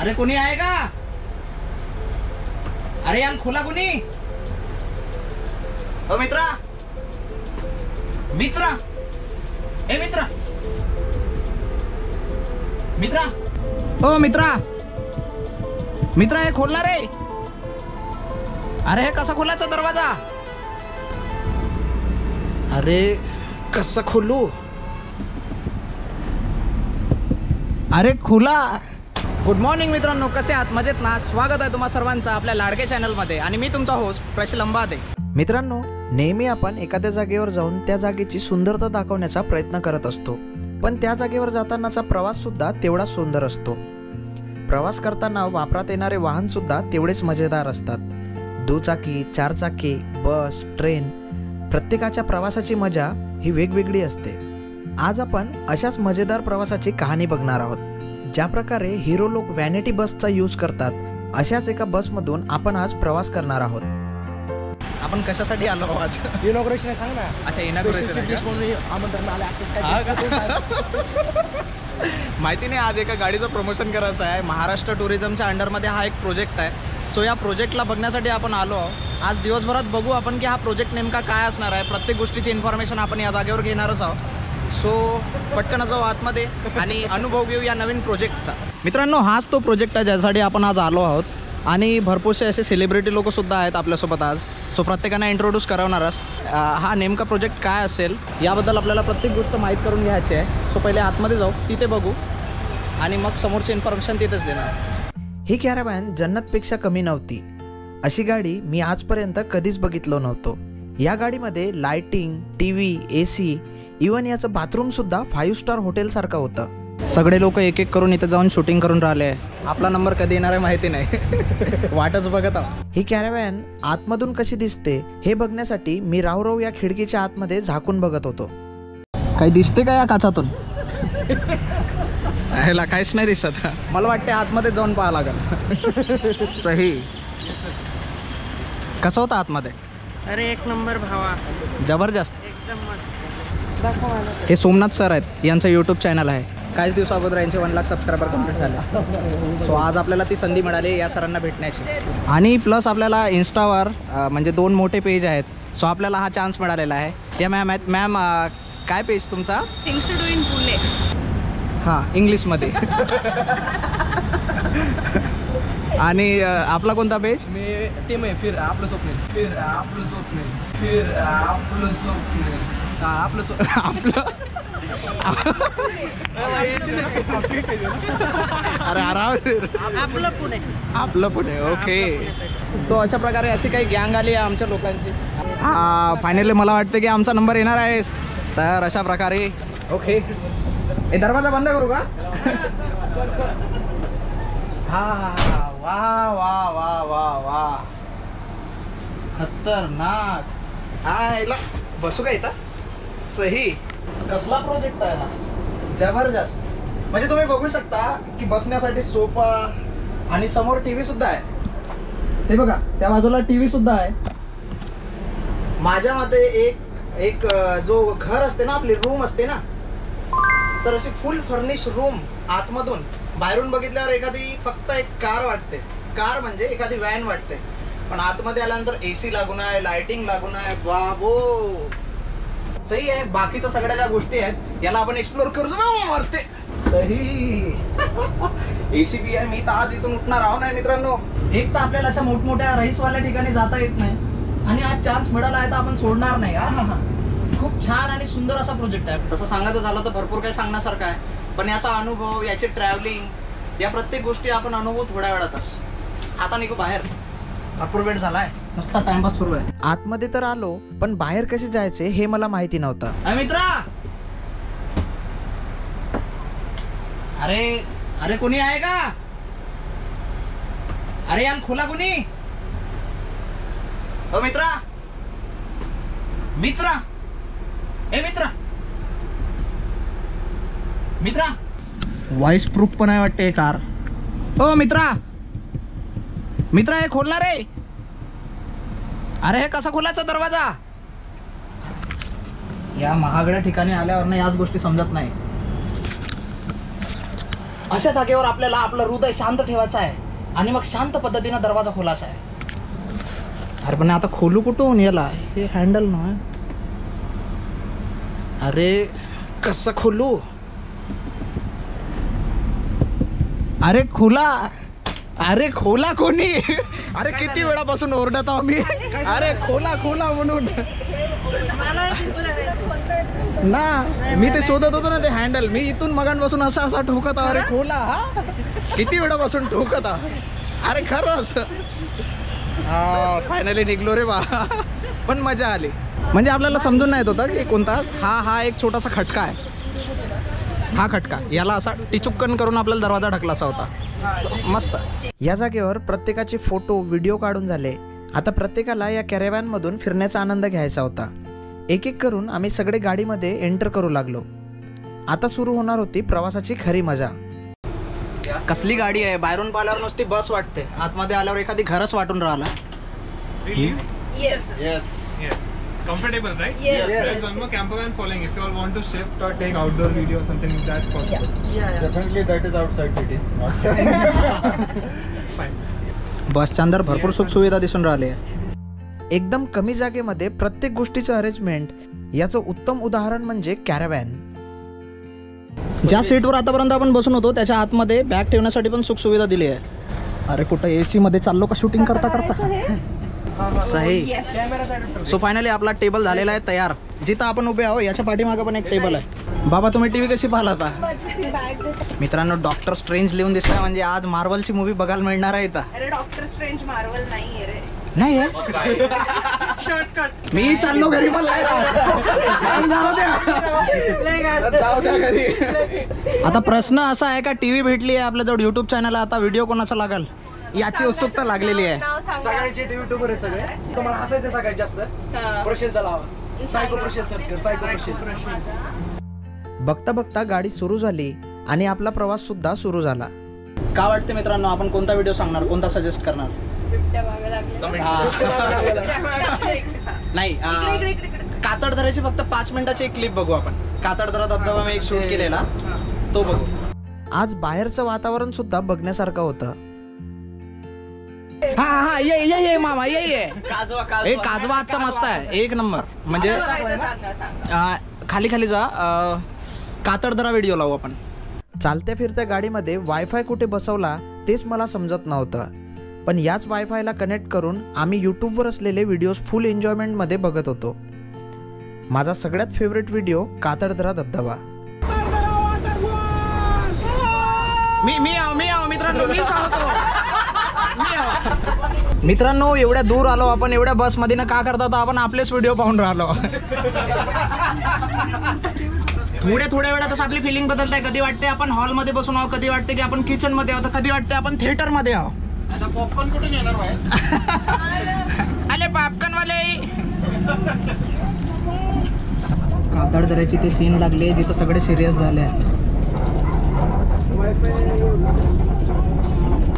अरे कोणी आहे का? अरे यार खोला कोणी? ओ मित्रा, मित्रा, ए मित्रा, मित्रा, ओ मित्रा, मित्रा हे खोलना रे. अरे हे कसा खोलायचा दरवाजा? अरे कसं खोलू? अरे खुला. गुड मॉर्निंग मित्रांनो, कसे आहात? मजेत ना? स्वागत आहे तुम्हा सर्वांचं आपल्या लाडके चॅनलमध्ये आणि मी तुमचा होस्ट प्रशिल अंबादे. मित्रांनो, नेहमी आपण एखाद्या जागेवर जाऊन त्या जागेची सुंदरता दाखवण्याचा प्रयत्न करत असतो, पण त्या जागेवर जातानाचा प्रवास सुद्धा तेवढाच सुंदर असतो. प्रवास करताना वापरात येणारे वाहन सुद्धा तेवढेच मजेदार असतात. दुचाकी, चारचाकी, बस, ट्रेन, प्रत्येकाच्या प्रवासाची मजा ही वेगवेगळी असते. आज आपण अशाच मजेदार प्रवासाची कहाणी बघणार आहोत. ज्या प्रकारे हिरो लोक व्हॅनिटी बसचा यूज करतात, अशाच एका बसमधून आपण आज प्रवास करणार आहोत. आपण कशासाठी आलो आज? इनॉग्रेशन आहे, सांग ना. अच्छा, इनॉग्रेशन आमंत्रण आले माहिती नाही. आज एका गाडीचं प्रमोशन करायचं आहे. महाराष्ट्र टुरिझमच्या अंडरमध्ये हा एक प्रोजेक्ट आहे. सो या प्रोजेक्टला बघण्यासाठी आपण आलो आहोत. आज दिवसभरात बघू आपण की हा प्रोजेक्ट नेमका काय असणार आहे. प्रत्येक गोष्टीची इन्फॉर्मेशन आपण या जागेवर घेणारच आहोत. सो पटकन जाऊ आतमध्ये आणि अनुभव घेऊ या नवीन प्रोजेक्टचा. मित्रांनो, हाच तो प्रोजेक्ट आहे ज्यासाठी आपण आज आलो आहोत आणि भरपूरसे असे सेलिब्रिटी लोकसुद्धा आहेत आपल्यासोबत आज. सो प्रत्येकांना इंट्रोड्यूस करवणारच. हा नेमका प्रोजेक्ट काय असेल याबद्दल आपल्याला प्रत्येक गोष्ट माहीत करून घ्यायची आहे. सो पहिले आतमध्ये जाऊ, तिथे बघू आणि मग समोरची इन्फॉर्मेशन तिथेच देणार. ही कॅराव्हॅन जन्नतपेक्षा कमी नव्हती. अशी गाडी मी आजपर्यंत कधीच बघितलो नव्हतो. या गाडीमध्ये लाइटिंग, टीव्ही, एसी, इवन याचं बाथरूम सुद्धा 5 स्टार हॉटेल सारखं होतं. सगळे लोक एक एक करून इथं जाऊन शूटिंग करून राहिले. आपला नंबर कधी येणार आहे माहिती नाही. वाटच बघत आहोत. ही कॅराव्हॅन आतमधून कशी दिसते हे बघण्यासाठी मी राव या खिडकीच्या आतमध्ये झाकून बघत होतो. काही दिसते का या काचातून? ह्याला काहीच नाही दिसत. मला वाटते आतमध्ये जाऊन पाहा लागेल. सही. कसं होतं आतमध्ये? अरे एक नंबर भावा, जबरदस्त, एकदम मस्त. हे सोमनाथ सर आहेत, यांचं यूट्यूब चॅनल आहे. काहीच दिवसा अगोदर यांचे 1 लाख सबस्क्रायबर कंप्लीट झाले. सो आज आपल्याला ती संधी मिळाली या सरांना भेटण्याची. आणि प्लस आपल्याला इन्स्टावर म्हणजे 2 मोठे पेज आहेत. सो आपल्याला हा चान्स मिळालेला आहे. या मॅम आहेत. मॅम काय पेज तुमचा? Things to do in Pune. हां, इंग्लिशमध्ये. आणि आपला कोणता पेज? मी टीम आहे फिर आपलं स्वप्न, फिर आपलं स्वप्न, फिर आपलं स्वप्न, आपलं आपलं. अरे आराम. आपलं पुणे, आपलं पुणे. ओके. सो अशा प्रकारे अशी काही गँग आली आहे आमच्या लोकांची. फायनली मला वाटतं की आमचा नंबर येणार आहे. तर अशा प्रकारे ओके. हे दरवाजा बंद करू का? हा, वा वा वा वा वा, खतरनाक. हा, याला बसू का इथं? सही. कसला प्रोजेक्ट आहे हा, जबरदस्त. म्हणजे तुम्ही बघू शकता की बसण्यासाठी सोफा आणि समोर टीव्ही सुद्धा आहे. ते बघा, त्या बाजूला टीव्ही सुद्धा आहे. माझ्या मते एक जो घर असते ना, आपली रूम असते ना, तर अशी फुल फर्निश रूम आतमधून. बाहेरून बघितल्यावर एखादी फक्त एक कार वाटते, कार म्हणजे एखादी व्हॅन वाटते, पण आतमध्ये आल्यानंतर एसी लागून आहे, लाइटिंग लागून आहे. बाबो, सही आहे. बाकी तर सगळ्या ज्या गोष्टी आहेत याला आपण एक्सप्लोर करू. वरते सही. एसी बी आहे. मी तर आज इथून उठणार आहो नाही मित्रांनो. एक तर आपल्याला अशा मोठमोठ्या रईसवाल्या ठिकाणी जाता येत नाही आणि आज चान्स मिळाला आहे तर आपण सोडणार नाही. हा, खूप छान आणि सुंदर असा प्रोजेक्ट आहे. तसं सांगायचं झालं तर भरपूर काही सांगण्यासारखं आहे, पण याचा अनुभव, याची ट्रॅव्हलिंग, या प्रत्येक गोष्टी आपण अनुभव थोड्या वेळातच. आता निघू बाहेर, भरपूर वेळ झालाय, नुसता टाइमपास सुरू आहे. आतमध्ये तर आलो, पण बाहेर कसे जायचे हे मला माहिती नव्हतं. मित्रा, अरे अरे कोणी आहे का? अरे यार खोला कोणी? ओ मित्रा, मित्रा, ए मित्रा, मित्रा. वॉइस प्रूफ पण आहे वाटते कार. ओ मित्रा, मित्रा हे खोलणार रे. अरे हे कसा खोलायचा दरवाजा? या महागड्या ठिकाणी आल्यावर ना याच गोष्टी समजत नाही. अशा जागेवर आपल्याला आपलं हृदय शांत ठेवायचं आहे आणि मग शांत पद्धतीनं दरवाजा खोलायचा आहे. अरे पण आता खोलू कुठून याला? हे हँडल ना. अरे कसं खोलू? अरे खोला. अरे खोला कोणी? अरे किती वेळापासून ओरडत आहो मी. अरे खोला खोला म्हणून ना. मी ते शोधत होतो ना ते हँडल. मी इथून मगांपासून असा असा ठोकत आहो. अरे खोला. हा किती वेळापासून ठोकत आहो. अरे खरंच. हा फायनली निघलो रे बा. पण मजा आली. म्हणजे आपल्याला समजून नाही येत होतं की कोणता. हा एक छोटासा खटका आहे. हा खटका याला असा टिचुक्कन करून आपल्याला दरवाजा ढकलाचा होता. मस्त. या जागेवर प्रत्येकाचे फोटो व्हिडिओ काढून झाले. आता प्रत्येकाला या कॅरेव्हॅनमधून फिरण्याचा आनंद घ्यायचा होता. एक एक करून आम्ही सगळे गाडीमध्ये एंटर करू लागलो. आता सुरू होणार होती प्रवासाची खरी मजा. कसली गाडी आहे? बाहेरून पाहिल्यावर नुसती बस वाटते, आतमध्ये आल्यावर एखादी घरच वाटून राहिला. Yes. Yes. Comfortable, right? Yes. There is one more camper van following. If you all want to shift or take outdoor video or something like that, possible. Yeah. Definitely that is outside city. Fine. बसच्या अंदर भरपूर सुखसुविधा दिसून राहिले. एकदम कमी जागेमध्ये प्रत्येक गोष्टीचं अरेंजमेंट याचं उत्तम उदाहरण म्हणजे कॅरेव्हॅन. ज्या सीटवर आतापर्यंत आपण बसून होतो त्याच्या आतमध्ये बॅग ठेवण्यासाठी पण सुखसुविधा दिली आहे. अरे कुठं AC मध्ये चाललो का शूटिंग करता करता. सही. सो फायनली आपला टेबल झालेला आहे तयार. जिथं आपण उभे आहो याच्या पाठीमागं पण एक टेबल आहे. बाबा तुम्ही टीव्ही कशी पाहिला आता? मित्रांनो डॉक्टर स्ट्रेंज लिहून दिसतंय म्हणजे आज मार्वलची मूवी बघायला मिळणार आहे इथं. अरे डॉक्टर स्ट्रेंज मार्वल नाहीये रे. नाही आहे. शॉर्टकट. मी चाललो घरी. मला जाऊ द्या घरी. आता प्रश्न असा आहे का टीव्ही भेटली आहे आपल्या जवळ युट्यूब चॅनल. आता व्हिडिओ कोणाचा लागल याची उत्सुकता लागलेली आहे. नाव सांगा. सगळ्यांचे ते युट्यूबर आहेत सगळे. तुम्हाला हसायचं सगळ्यात जास्त प्रशेलचा लावा. सायको प्रशेल सर्च कर. सायको प्रशेल. बघता बघता गाडी सुरू झाली आणि आपला प्रवास सुद्धा सुरू झाला. का वाटते मित्रांनो आपण कोणता व्हिडिओ सांगणार, कोणता सजेस्ट करणार? बिबट्या मागे लागले. नाही कातळदऱ्याची फक्त 5 मिनिटाची एक क्लिप बघू आपण. कातळदरा धबधबा मी एक शूट केलेला तो बघू. आज बाहेरचं वातावरण सुद्धा बघण्यासारखं होतं. हा ये मामा ये. काजवा आजचा मस्त आहे. एक नंबर. म्हणजे खाली जा. कातळदरा व्हिडिओ लावू आपण. चालत्या फिरत्या गाडीमध्ये वायफाय कुठे बसवला तेच मला समजत नव्हतं. पण याच वायफायला कनेक्ट करून आम्ही यूट्यूबवर असलेले व्हिडिओज फुल एन्जॉयमेंटमध्ये बघत होतो. माझा सगळ्यात फेवरेट व्हिडिओ कातळदरा धबधबा. मी आहो मित्रांनो. मी चालवतो. मित्रांनो एवढ्या दूर आलो आपण. एवढ्या बसमध्ये ना का करता आपण आपलेच व्हिडिओ पाहून राहिलो. थोड्या वेळातच आपली फिलिंग बदलते. कधी वाटते आपण हॉलमध्ये बसून आहो, कधी वाटते की आपण किचन मध्ये आहोत, कधी वाटते आपण थिएटर मध्ये आहो. आता पॉपकॉर्न कुठून येणार अरे पॉपकॉर्न वाले. कातळदऱ्याची ते सीन लागले जिथं सगळे सिरियस झाले.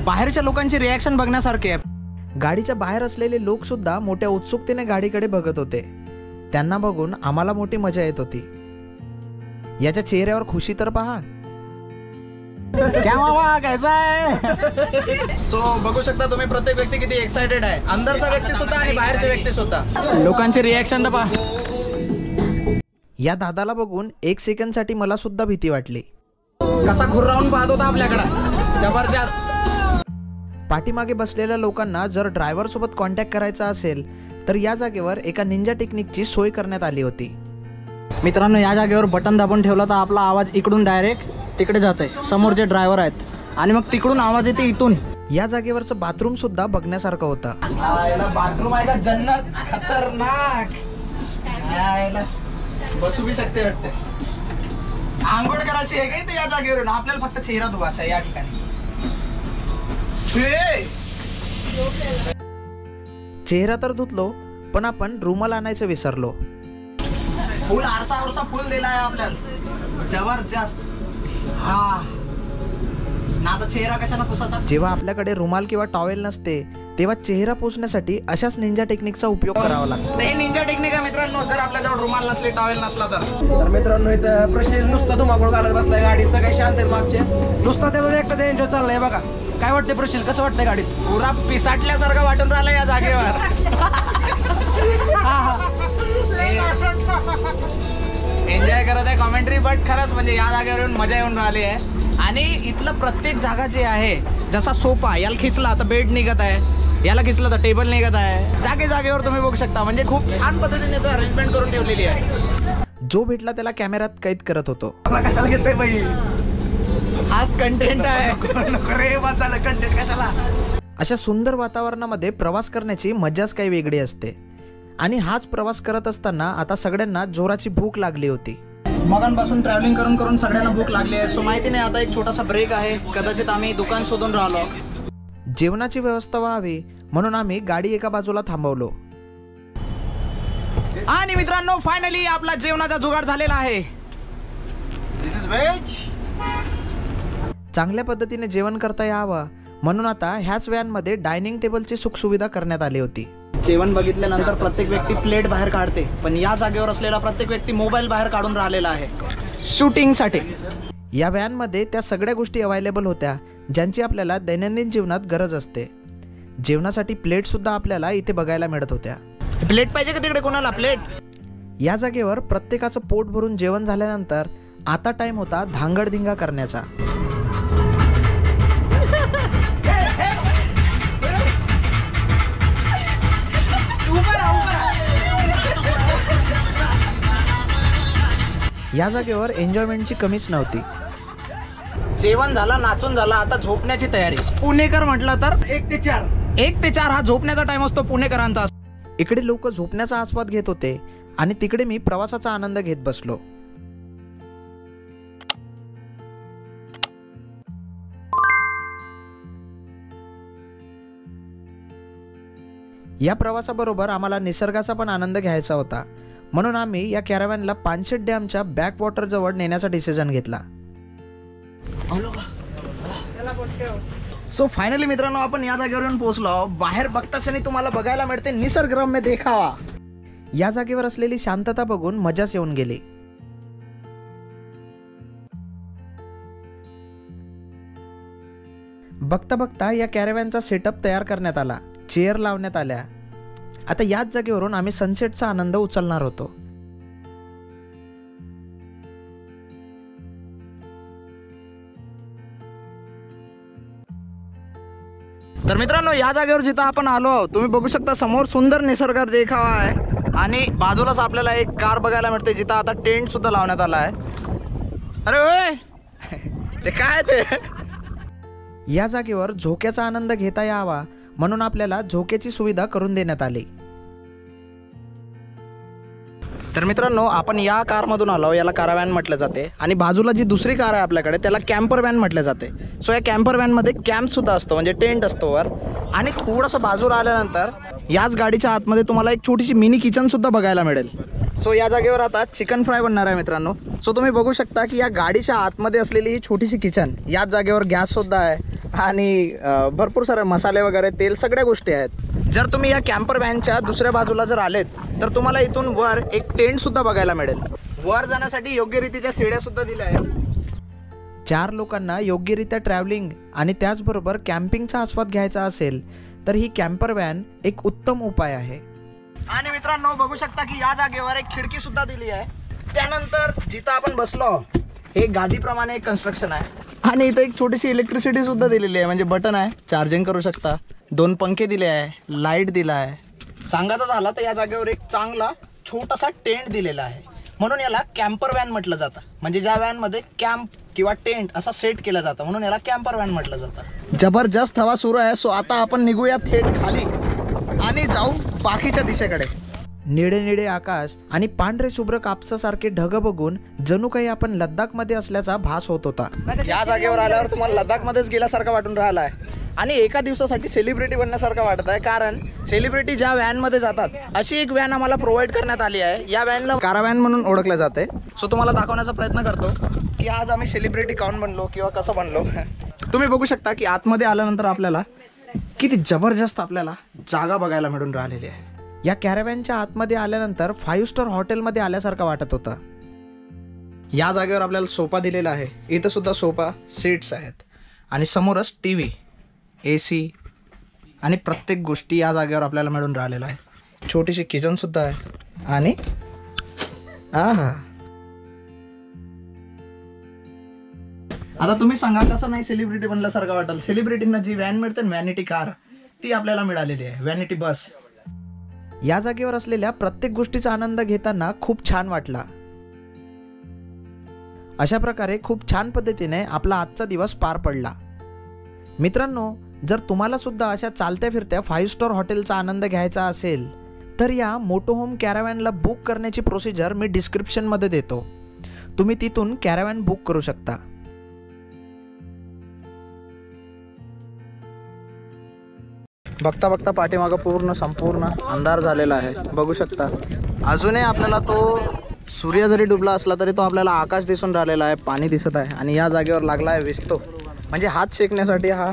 बाहेरच्या लोकांची रिॲक्शन बघण्यासारखी आहे. गाडीच्या बाहेर असलेले लोक सुद्धा मोठ्या उत्सुकतेने गाडीकडे बघत होते. त्यांना बघून आम्हाला मोठी मजा येत होती. याच्या चेहऱ्यावर खुशी तर पहा. सो बघू शकता तुम्ही प्रत्येक व्यक्ती किती एक्साइटेड आहे. अंदरचा व्यक्ती सुद्धा आणि बाहेरचे व्यक्ती सुद्धा. लोकांचे रिॲक्शन पहा. या दादाला बघून 1 सेकंदसाठी मला सुद्धा भीती वाटली. कसा घुर्रावून पाहत होता आपल्याकडे. जबरदस्त. पाठीमागे बसलेल्या लोकांना जर ड्रायव्हर सोबत कॉन्टॅक्ट करायचा असेल तर या जागेवर एका निंजा टेक्निकची सोय करण्यात आली होती. मित्रांनो या जागेवर बटन दाबून ठेवला तर आपला आवाज इकडून डायरेक्ट तिकडे जातोय. समोर जे ड्रायव्हर आहेत आणि मग तिकडून आवाज येते इथून. या जागेवरचं बाथरूम सुद्धा बघण्यासारखं होतं. बाथरूम आहे का जन्नत. खतरनाक. बसू बी शकते वाटते. आंघोळ करायची आहे का या जागेवरून. आपल्याला फक्त चेहरा धुवायचा आहे या ठिकाणी. चेहरा तर धुतलो पण आपण रुमाल आणायचं विसरलो. फुल आरसा फुल दिला आहे आपल्याला. जबरदस्त. हा ना आता चेहरा कशाला पुसाचा. जेव्हा आपल्याकडे रुमाल किंवा टॉवेल नसते तेव्हा चेहरा पोचण्यासाठी अशाच निंजा टेक्निकचा उपयोग करावा लागतो. हे निंजा टेक्निक आहे मित्रांनो. जर आपल्याजवळ रुमाल नसले, टॉवेल नसला तर मित्रांनो इथं प्रशील नुसतं धुमाकूळ घालत बसलाय. गाडी सगळे शांत आहेत मागचे. नुसता त्याचा एकटाच एन्जॉय चाललाय बघा. काय वाटतंय प्रशील, कसं वाटतंय गाडीत? पुरा पिसाटल्यासारखं वाटून राहिलं या जागेवर. एन्जॉय करत आहे कॉमेंट्री. बट खरंच म्हणजे या जागेवर येऊन मजा येऊन राहिली आहे. आणि इथलं प्रत्येक जागा जे आहे, जसा सोफा याला खिचला तर बेड निघत आहे, याला खिचलं तर टेबल निघत आहे. जागेवर तुम्ही बघू शकता. म्हणजे खूप छान पद्धतीने अरेंजमेंट करून ठेवलेली आहे. जो भेटला त्याला कॅमेऱ्यात कैद करत होतो. कशाला घेतोय बाई, हाच कंटेंट आहे. नको रे वाचायला कंटेंट कशाला. अशा सुंदर वातावरणामध्ये प्रवास करण्याची मजाच काही वेगळी असते. आणि हाच प्रवास करत असताना आता सगळ्यांना जोराची भूक लागली होती. मगांपासून ट्रॅव्हलिंग करून करून सगळ्यांना भूक लागली आहे. सो माहिती नाही, आता एक छोटासा ब्रेक आहे. कदाचित आम्ही दुकान शोधून राहिलो. जेवणाची व्यवस्था व्हावी म्हणून आम्ही गाडी एका बाजूला थांबवलो. आणि मित्रांनो फायनली आपला जेवणाचा जुगाड झालेला आहे. दिस इज व्हेज. चांगल्या पद्धतीने जेवण करता यावं म्हणून आता ह्याच व्हॅनमध्ये डायनिंग टेबलची सुखसुविधा करण्यात आली होती. जेवण बघितल्यानंतर प्रत्येक व्यक्ती प्लेट बाहेर काढते, पण या जागेवर असलेला प्रत्येक व्यक्ती मोबाईल बाहेर काढून राहिलेला आहे शूटिंगसाठी. या व्हॅनमध्ये त्या सगळ्या गोष्टी अवेलेबल होत्या ज्यांची आपल्याला दैनंदिन जीवनात गरज असते. जेवणासाठी प्लेट सुद्धा आपल्याला इथे बघायला मिळत होत्या. प्लेट पाहिजे का तिकडे कोणाला प्लेट? या जागेवर प्रत्येकाचं पोट भरून जेवण झाल्यानंतर आता टाइम होता धांगडधिंगा करण्याचा. या जागेवर एन्जॉयमेंटची कमीच नव्हती. जेवण झालं, नाचून झालं, आता झोपण्याची तयारी. पुणेकर म्हटलं तर 1 ते 4 1 ते 4 हा झोपण्याचा टाइम असतो पुणेकरांचा. इकडे लोक झोपण्याचा आस्वाद घेत होते आणि तिकडे मी प्रवासाचा आनंद घेत बसलो. या प्रवासाबरोबर आम्हाला निसर्गाचा पण आनंद घ्यायचा होता म्हणून आम्ही या कॅराव्हॅनला पानशेत डॅमच्या बॅकवॉटर जवळ नेण्याचा डिसिजन घेतला. सो फायनली मित्रांनो आपण या जागेवर येऊन पोहोचलो. बाहेर बघताक्षणी तुम्हाला बघायला मिळते निसर्गरम्य देखावा. या जागेवर असलेली शांतता बघून मजाच येऊन गेली. बघता बघता या कॅराव्हॅनचा सेटअप तयार करण्यात आला. चेअर लावण्यात आल्या. आता याच जागेवरून आम्ही सनसेटचा आनंद उचलणार होतो. तर मित्रांनो या जागेवर जिथं आपण आलो तुम्ही बघू शकता समोर सुंदर निसर्ग देखावा आहे आणि बाजूलाच आपल्याला एक कार बघायला मिळते जिथं आता टेंट सुद्धा लावण्यात आला आहे. अरे ओय ते काय ते. या जागेवर झोक्याचा आनंद घेता यावा म्हणून आपल्याला झोक्याची सुविधा करून देण्यात आली. तर मित्रांनो आपण या कारमधून आलो. याला कारव्हॅन म्हटलं जाते आणि बाजूला जी दुसरी कार आहे आपल्याकडे त्याला कॅम्पर व्हॅन म्हटलं जाते. सो या कॅम्पर व्हॅनमध्ये कॅम्पसुद्धा असतो म्हणजे टेंट असतो वर. आणि थोडंसं बाजूला आल्यानंतर याच गाडीच्या आतमध्ये तुम्हाला एक छोटीशी मिनी किचनसुद्धा बघायला मिळेल. सो या जागेवर आता चिकन फ्राय बनणार आहे मित्रांनो. सो तुम्ही बघू शकता की या गाडीच्या आतमध्ये असलेली ही छोटीशी किचन. याच जागेवर गॅससुद्धा आहे आणि भरपूर सारे मसाले वगैरे तेल सगळ्या गोष्टी आहेत. जर तुम्ही या कॅम्पर व्हॅनच्या दुसऱ्या बाजूला जर आलेत तर तुम्हाला इथून वर एक टेंटसुद्धा बघायला मिळेल. वर जाण्यासाठी योग्य रीतीच्या शिड्यासुद्धा दिल्या आहेत. 4 लोकांना योग्यरित्या ट्रॅव्हलिंग आणि त्याचबरोबर कॅम्पिंगचा आस्वाद घ्यायचा असेल तर ही कॅम्पर व्हॅन एक उत्तम उपाय आहे. आणि मित्रांनो बघू शकता की या जागेवर एक खिडकी सुद्धा दिली आहे. त्यानंतर जिथं आपण बसलो हे गादीप्रमाणे एक कन्स्ट्रक्शन आहे आणि इथं एक छोटीशी इलेक्ट्रिसिटी सुद्धा दिलेली आहे म्हणजे बटन आहे, चार्जिंग करू शकता. 2 पंखे दिले आहे, लाईट दिला आहे. सांगायचं झालं तर या जागेवर एक चांगला छोटासा टेंट दिलेला आहे म्हणून याला कॅम्पर व्हॅन म्हटलं जातं. म्हणजे ज्या व्हॅनमध्ये कॅम्प किंवा टेंट असा सेट केला जातं म्हणून याला कॅम्पर व्हॅन म्हटलं जातं. जबरदस्त हवा सुरू आहे. सो आता आपण निघूया थेट खाली आणि जाऊ बाकीच्या दिशेकडे. निळे निळे आकाश आणि पांढरे शुभ्र कापसासारखे ढग बघून जणू काही आपण लद्दाखमध्ये असल्याचा भास होत होता. या जागेवर आल्यावर तुम्हाला लद्दाखमध्येच गेल्यासारखं वाटून राहिला आहे आणि एका दिवसासाठी सेलिब्रिटी बनण्यासारखं वाटत आहे. कारण सेलिब्रिटी ज्या व्हॅनमध्ये जातात अशी एक व्हॅन आम्हाला प्रोव्हाइड करण्यात आली आहे. या व्हॅनला काराव्हॅन म्हणून ओळखलं जाते. सो तुम्हाला दाखवण्याचा प्रयत्न करतो की आज आम्ही सेलिब्रिटी काऊन बनलो किंवा कसं बनलो. तुम्ही बघू शकता की आतमध्ये आल्यानंतर आपल्याला किती जबरदस्त आपल्याला जागा बघायला मिळून राहिलेली आहे. या कॅरेव्हॅनच्या आतमध्ये आल्यानंतर 5 स्टार हॉटेलमध्ये आल्यासारखं वाटत होतं. या जागेवर आपल्याला सोफा दिलेला आहे. इथं सुद्धा सोफा सीट्स आहेत आणि समोरच TV, AC आणि प्रत्येक गोष्टी या जागेवर आपल्याला मिळून राहिलेला आहे. छोटीशी किचन सुद्धा आहे आणि आता तुम्ही सांगा कसं नाही सेलिब्रिटी बनल्यासारखं वाटेल. सेलिब्रिटींना जी व्हॅन मिळते व्हॅनिटी कार, ती आपल्याला मिळालेली आहे, व्हॅनिटी बस. या जागेवर असलेल्या प्रत्येक गोष्टीचा आनंद घेताना खूप छान वाटला. अशा प्रकारे खूप छान पद्धतीने आपला आजचा दिवस पार पडला. मित्रांनो, जर तुम्हाला सुद्धा अशा चालत्या फिरत्या 5 स्टार हॉटेलचा आनंद घ्यायचा असेल तर या मोटो होम कॅराव्हॅनला बुक करण्याची प्रोसिजर मी डिस्क्रिप्शनमध्ये देतो. तुम्ही तिथून कॅराव्हॅन बुक करू शकता. बघता बघता पाठीमागं संपूर्ण अंधार झालेला आहे, बघू शकता. अजूनही आपल्याला तो सूर्य जरी डुबला असला तरी तो आपल्याला आकाश दिसून राहिलेला आहे, पाणी दिसत आहे आणि या जागेवर लागला आहे विस्तो. म्हणजे हात शेकण्यासाठी हा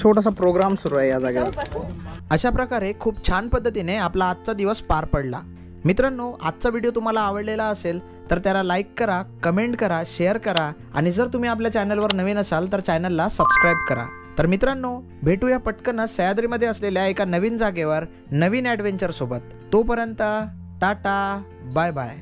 छोटासा प्रोग्राम सुरू आहे या जागेवर. अशा प्रकारे खूप छान पद्धतीने आपला आजचा दिवस पार पडला. मित्रांनो, आजचा व्हिडिओ तुम्हाला आवडलेला असेल तर त्याला लाईक करा, कमेंट करा, शेअर करा आणि जर तुम्ही आपल्या चॅनलवर नवीन असाल तर चॅनलला सबस्क्राईब करा. तर मित्रांनो, भेटूया पटकनच सह्याद्रीमध्ये असलेल्या एका नवीन जागेवर नवीन ॲडव्हेंचर सोबत. तोपर्यंत टाटा, बाय बाय.